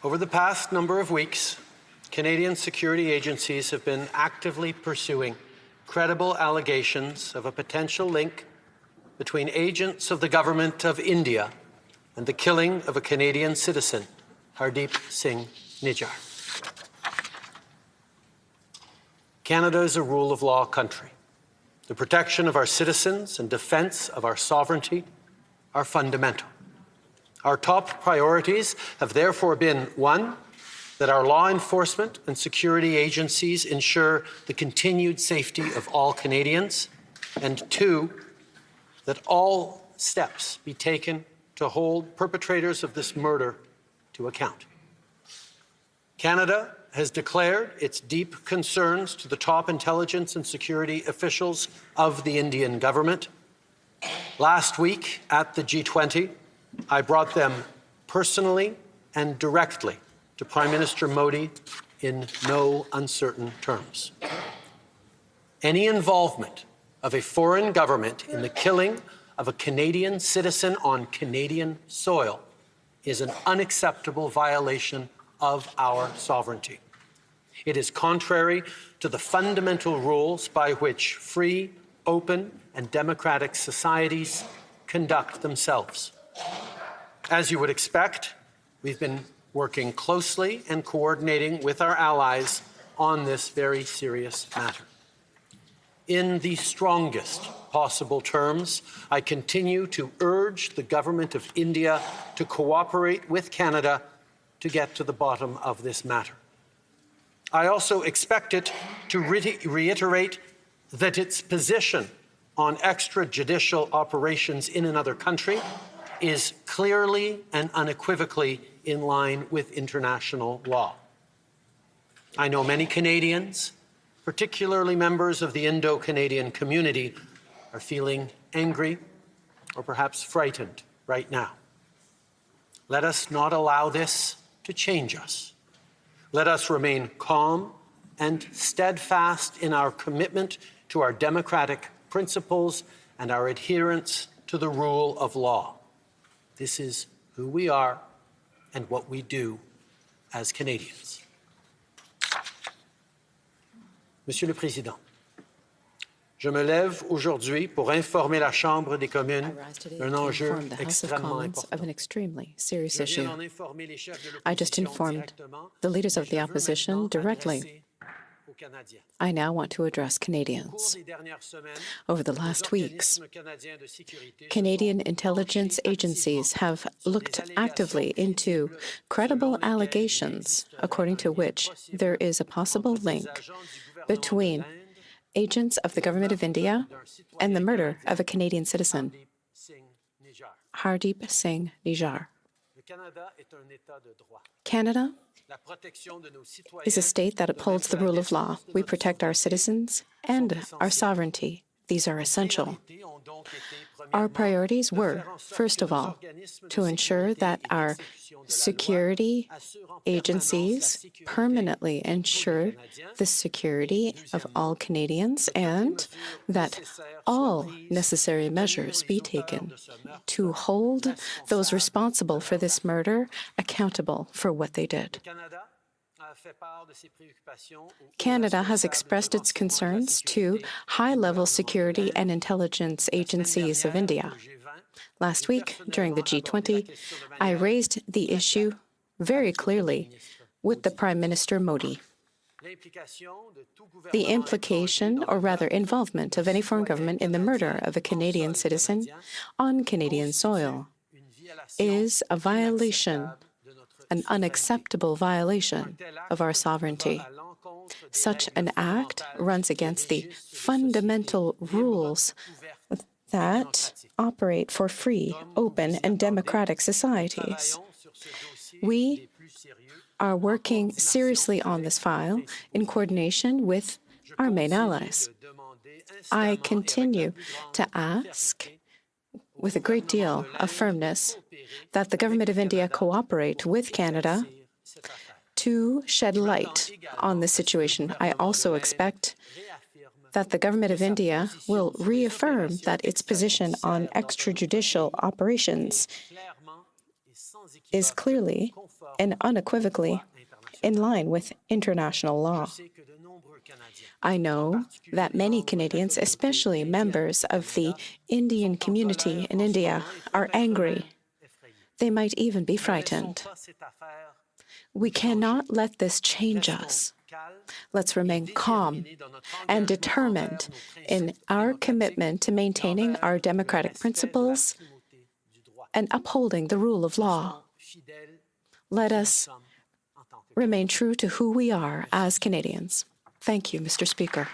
Over the past number of weeks, Canadian security agencies have been actively pursuing credible allegations of a potential link between agents of the government of India and the killing of a Canadian citizen, Hardeep Singh Nijjar. Canada is a rule of law country. The protection of our citizens and defense of our sovereignty are fundamental. Our top priorities have therefore been, one, that our law enforcement and security agencies ensure the continued safety of all Canadians, and two, that all steps be taken to hold perpetrators of this murder to account. Canada has declared its deep concerns to the top intelligence and security officials of the Indian government. Last week at the G20, I brought them personally and directly to Prime Minister Modi in no uncertain terms. Any involvement of a foreign government in the killing of a Canadian citizen on Canadian soil is an unacceptable violation of our sovereignty. It is contrary to the fundamental rules by which free, open, and democratic societies conduct themselves. As you would expect, we've been working closely and coordinating with our allies on this very serious matter. In the strongest possible terms, I continue to urge the Government of India to cooperate with Canada to get to the bottom of this matter. I also expect it to reiterate that its position on extrajudicial operations in another country is clearly and unequivocally in line with international law. I know many Canadians, particularly members of the Indo-Canadian community, are feeling angry or perhaps frightened right now. Let us not allow this to change us. Let us remain calm and steadfast in our commitment to our democratic principles and our adherence to the rule of law. This is who we are and what we do as Canadians. Monsieur le Président, je me lève aujourd'hui pour informer la Chambre des communes d'un enjeu extrêmement important. Of an extremely serious issue. I just informed the leaders of the opposition directly. I now want to address Canadians. Over the last weeks, Canadian intelligence agencies have looked actively into credible allegations according to which there is a possible link between agents of the Government of India and the murder of a Canadian citizen, Hardeep Singh Nijjar. Canada is a state that upholds the rule of law. We protect our citizens and our sovereignty. These are essential. Our priorities were, first of all, to ensure that our security agencies permanently ensure the security of all Canadians and that all necessary measures be taken to hold those responsible for this murder accountable for what they did. Canada has expressed its concerns to high-level security and intelligence agencies of India. Last week, during the G20, I raised the issue very clearly with the Prime Minister Modi. The implication, or rather involvement, of any foreign government in the murder of a Canadian citizen on Canadian soil is a violation, an unacceptable violation of our sovereignty. Such an act runs against the fundamental rules that operate for free, open, and democratic societies. We are working seriously on this file in coordination with our main allies. I continue to ask, with a great deal of firmness, that the Government of India cooperate with Canada to shed light on this situation. I also expect that the Government of India will reaffirm that its position on extrajudicial operations is clearly and unequivocally in line with international law. I know that many Canadians, especially members of the Indian community in India, are angry. They might even be frightened. We cannot let this change us. Let's remain calm and determined in our commitment to maintaining our democratic principles and upholding the rule of law. Let us remain true to who we are as Canadians. Thank you, Mr. Speaker.